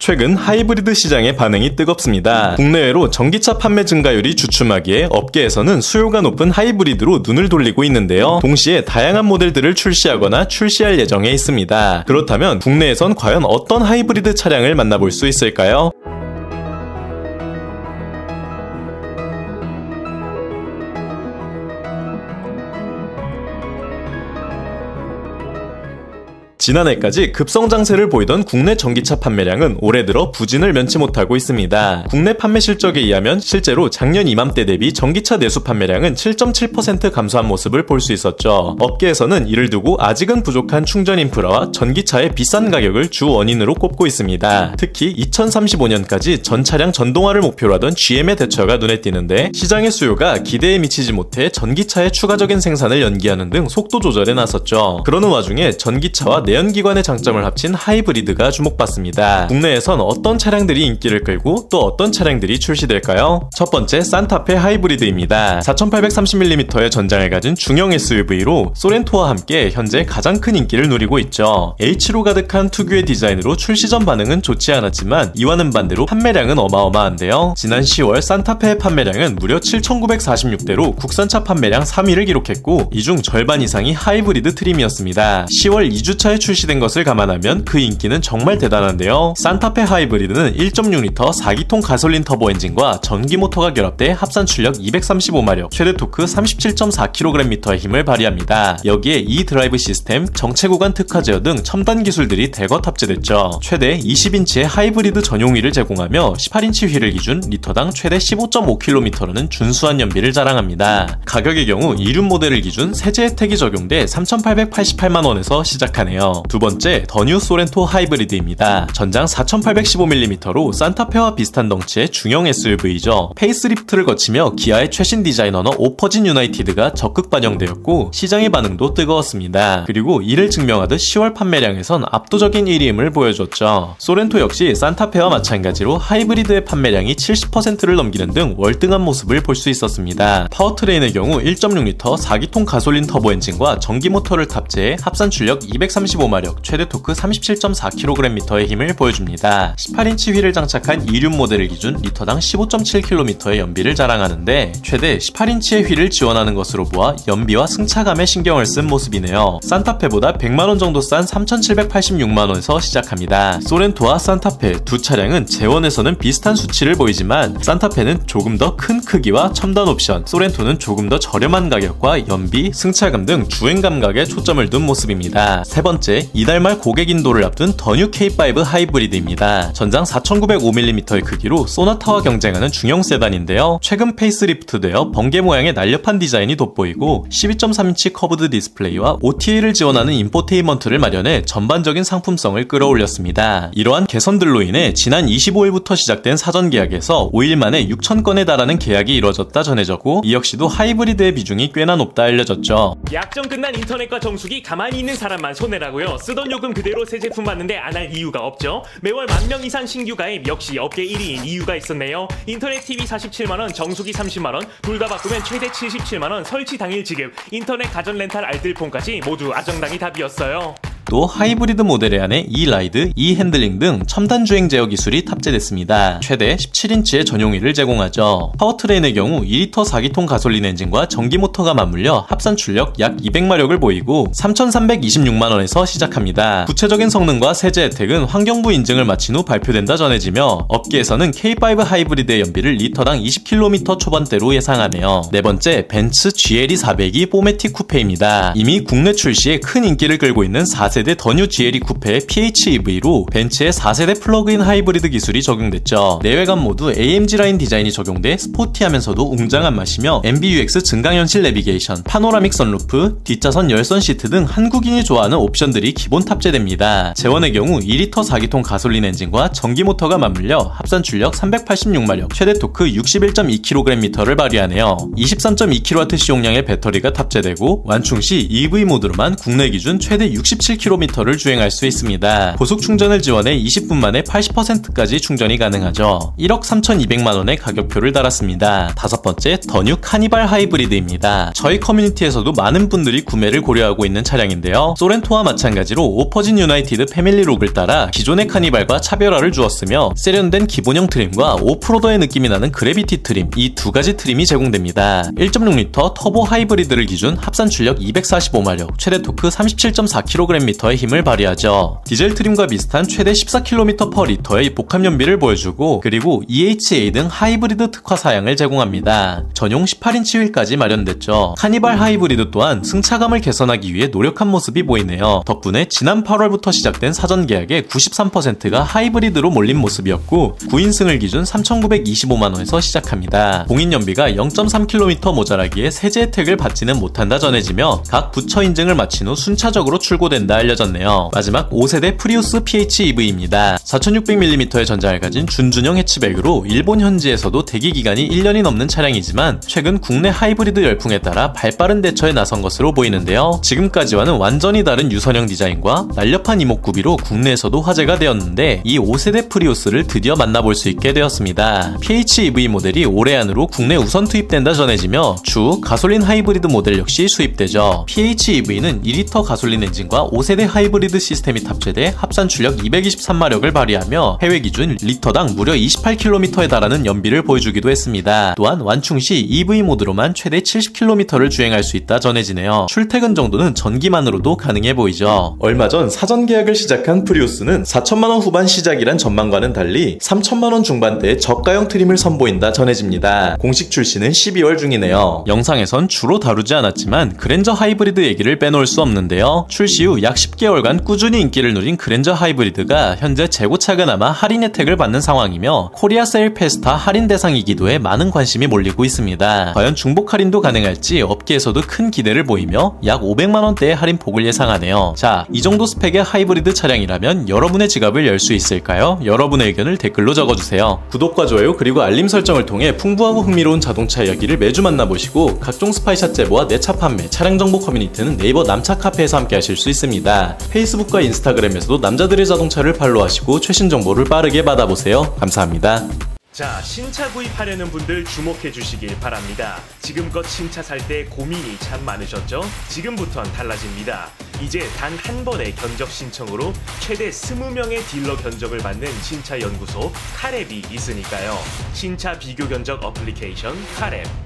최근 하이브리드 시장의 반응이 뜨겁습니다. 국내외로 전기차 판매 증가율이 주춤하기에 업계에서는 수요가 높은 하이브리드로 눈을 돌리고 있는데요. 동시에 다양한 모델들을 출시하거나 출시할 예정에 있습니다. 그렇다면 국내에선 과연 어떤 하이브리드 차량을 만나볼 수 있을까요? 지난해까지 급성장세를 보이던 국내 전기차 판매량은 올해 들어 부진을 면치 못하고 있습니다. 국내 판매 실적에 의하면 실제로 작년 이맘때 대비 전기차 내수 판매량은 7.7% 감소한 모습을 볼 수 있었죠. 업계에서는 이를 두고 아직은 부족한 충전 인프라와 전기차의 비싼 가격을 주 원인으로 꼽고 있습니다. 특히 2035년까지 전 차량 전동화를 목표로 하던 GM의 대처가 눈에 띄는데 시장의 수요가 기대에 미치지 못해 전기차의 추가적인 생산을 연기하는 등 속도 조절에 나섰죠. 그러는 와중에 전기차와 내연기관의 장점을 합친 하이브리드가 주목받습니다. 국내에선 어떤 차량들이 인기를 끌고 또 어떤 차량들이 출시될까요? 첫 번째, 산타페 하이브리드입니다. 4830mm의 전장을 가진 중형 SUV로 소렌토와 함께 현재 가장 큰 인기를 누리고 있죠. H로 가득한 특유의 디자인으로 출시 전 반응은 좋지 않았지만 이와는 반대로 판매량은 어마어마한데요. 지난 10월 산타페의 판매량은 무려 7,946대로 국산차 판매량 3위를 기록했고 이 중 절반 이상이 하이브리드 트림이었습니다. 10월 2주차에 출시된 것을 감안하면 그 인기는 정말 대단한데요. 산타페 하이브리드는 1.6L 4기통 가솔린 터보 엔진과 전기 모터가 결합돼 합산 출력 235마력, 최대 토크 37.4kgm의 힘을 발휘합니다. 여기에 e드라이브 시스템, 정체 구간 특화 제어 등 첨단 기술들이 대거 탑재됐죠. 최대 20인치의 하이브리드 전용휠을 제공하며 18인치 휠을 기준 리터당 최대 15.5km라는 준수한 연비를 자랑합니다. 가격의 경우 이륜 모델을 기준 세제 혜택이 적용돼 3,888만원에서 시작하네요. 두 번째, 더뉴 소렌토 하이브리드입니다. 전장 4815mm로 산타페와 비슷한 덩치의 중형 SUV죠. 페이스리프트를 거치며 기아의 최신 디자인 언어 오퍼진 유나이티드가 적극 반영되었고 시장의 반응도 뜨거웠습니다. 그리고 이를 증명하듯 10월 판매량에선 압도적인 1위임을 보여줬죠. 소렌토 역시 산타페와 마찬가지로 하이브리드의 판매량이 70%를 넘기는 등 월등한 모습을 볼 수 있었습니다. 파워트레인의 경우 1.6L 4기통 가솔린 터보 엔진과 전기 모터를 탑재해 합산 출력 235마력, 최대 토크 37.4kgm의 힘을 보여줍니다. 18인치 휠을 장착한 이륜 모델을 기준 리터당 15.7km의 연비를 자랑하는데 최대 18인치의 휠을 지원하는 것으로 보아 연비와 승차감에 신경을 쓴 모습이네요. 산타페보다 100만원 정도 싼 3,786만원에서 시작합니다. 소렌토와 산타페 두 차량은 재원에서는 비슷한 수치를 보이지만 산타페는 조금 더 큰 크기와 첨단 옵션, 소렌토는 조금 더 저렴한 가격과 연비, 승차감 등 주행 감각에 초점을 둔 모습입니다. 세 번째, 이달 말 고객 인도를 앞둔 더뉴 K5 하이브리드입니다. 전장 4905mm의 크기로 소나타와 경쟁하는 중형 세단인데요. 최근 페이스리프트되어 번개 모양의 날렵한 디자인이 돋보이고 12.3인치 커브드 디스플레이와 OTA를 지원하는 인포테인먼트를 마련해 전반적인 상품성을 끌어올렸습니다. 이러한 개선들로 인해 지난 25일부터 시작된 사전 계약에서 5일 만에 6,000건에 달하는 계약이 이뤄졌다 전해졌고 이 역시도 하이브리드의 비중이 꽤나 높다 알려졌죠. 약정 끝난 인터넷과 정수기 가만히 있는 사람만 손해라고요. 쓰던 요금 그대로 새 제품 받는데 안 할 이유가 없죠. 매월 10,000명 이상 신규 가입, 역시 업계 1위인 이유가 있었네요. 인터넷 TV 47만원, 정수기 30만원, 둘 다 바꾸면 최대 77만원, 설치 당일 지급, 인터넷 가전 렌탈 알뜰폰까지 모두 아정당이 답이었어요. 또 하이브리드 모델에 한해 e라이드, e핸들링 등 첨단 주행 제어 기술이 탑재됐습니다. 최대 17인치의 전용휠을 제공하죠. 파워트레인의 경우 2L 4기통 가솔린 엔진과 전기 모터가 맞물려 합산 출력 약 200마력을 보이고 3,326만원에서 시작합니다. 구체적인 성능과 세제 혜택은 환경부 인증을 마친 후 발표된다 전해지며 업계에서는 K5 하이브리드의 연비를 리터당 20km 초반대로 예상하네요. 네 번째, 벤츠 GLE 400이 포매틱 쿠페입니다. 이미 국내 출시에 큰 인기를 끌고 있는 4세대 더뉴 GLE 쿠페의 PHEV로 벤츠의 4세대 플러그인 하이브리드 기술이 적용됐죠. 내외관 모두 AMG 라인 디자인이 적용돼 스포티하면서도 웅장한 맛이며 MBUX 증강현실 내비게이션, 파노라믹 선루프, 뒷좌석 열선 시트 등 한국인이 좋아하는 옵션들이 기본 탑재됩니다. 재원의 경우 2L 4기통 가솔린 엔진과 전기 모터가 맞물려 합산 출력 386마력, 최대 토크 61.2kgm를 발휘하네요. 23.2kW 시용량의 배터리가 탑재되고 완충 시 EV 모드로만 국내 기준 최대 67km 30km를 주행할 수 있습니다. 고속 충전을 지원해 20분 만에 80%까지 충전이 가능하죠. 1억 3,200만원의 가격표를 달았습니다. 다섯 번째, 더 뉴 카니발 하이브리드입니다. 저희 커뮤니티에서도 많은 분들이 구매를 고려하고 있는 차량인데요. 소렌토와 마찬가지로 오퍼진 유나이티드 패밀리룩을 따라 기존의 카니발과 차별화를 주었으며 세련된 기본형 트림과 오프로더의 느낌이 나는 그래비티 트림, 이 두 가지 트림이 제공됩니다. 1.6L 터보 하이브리드를 기준 합산 출력 245마력, 최대 토크 37.4kgm의 힘을 발휘하죠. 디젤 트림과 비슷한 최대 14km/L의 복합 연비를 보여주고, 그리고 EHA 등 하이브리드 특화 사양을 제공합니다. 전용 18인치 휠까지 마련됐죠. 카니발 하이브리드 또한 승차감을 개선하기 위해 노력한 모습이 보이네요. 덕분에 지난 8월부터 시작된 사전 계약의 93%가 하이브리드로 몰린 모습이었고, 9인승을 기준 3,925만원에서 시작합니다. 공인 연비가 0.3km 모자라기에 세제 혜택을 받지는 못한다 전해지며 각 부처 인증을 마친 후 순차적으로 출고된다 알려졌네요. 마지막 5세대 프리우스 PHEV입니다. 4600mm의 전장을 가진 준준형 해치백으로 일본 현지에서도 대기 기간이 1년이 넘는 차량이지만 최근 국내 하이브리드 열풍에 따라 발빠른 대처에 나선 것으로 보이는데요. 지금까지와는 완전히 다른 유선형 디자인과 날렵한 이목구비로 국내에서도 화제가 되었는데, 이 5세대 프리우스를 드디어 만나볼 수 있게 되었습니다. PHEV 모델이 올해 안으로 국내 우선 투입된다 전해지며 추후 가솔린 하이브리드 모델 역시 수입되죠. PHEV는 2리터 가솔린 엔진과 5세대 하이브리드 시스템이 탑재돼 합산 출력 223마력을 발휘하며 해외 기준 리터당 무려 28km에 달하는 연비를 보여주기도 했습니다. 또한 완충 시 EV 모드로만 최대 70km를 주행할 수 있다 전해지네요. 출퇴근 정도는 전기만으로도 가능해 보이죠. 얼마 전 사전 계약을 시작한 프리우스는 4천만원 후반 시작이란 전망과는 달리 3천만원 중반대의 저가형 트림을 선보인다 전해집니다. 공식 출시는 12월 중이네요. 영상에선 주로 다루지 않았지만 그랜저 하이브리드 얘기를 빼놓을 수 없는데요. 출시 후 약 10개월간 꾸준히 인기를 누린 그랜저 하이브리드가 현재 재고차가 남아 할인 혜택을 받는 상황이며 코리아 세일 페스타 할인 대상이기도 해 많은 관심이 몰리고 있습니다. 과연 중복 할인도 가능할지 업계에서도 큰 기대를 보이며 약 500만원대의 할인폭을 예상하네요. 자, 이 정도 스펙의 하이브리드 차량이라면 여러분의 지갑을 열 수 있을까요? 여러분의 의견을 댓글로 적어주세요. 구독과 좋아요 그리고 알림 설정을 통해 풍부하고 흥미로운 자동차 이야기를 매주 만나보시고, 각종 스파이샷 제보와 내 차 판매, 차량 정보 커뮤니티는 네이버 남차 카페에서 함께 하실 수 있습니다. 페이스북과 인스타그램에서도 남자들의 자동차를 팔로우하시고 최신 정보를 빠르게 받아보세요. 감사합니다. 자, 신차 구입하려는 분들 주목해 주시길 바랍니다. 지금껏 신차 살 때 고민이 참 많으셨죠? 지금부턴 달라집니다. 이제 단 한 번의 견적 신청으로 최대 20명의 딜러 견적을 받는 신차 연구소 카랩이 있으니까요. 신차 비교 견적 어플리케이션 카랩.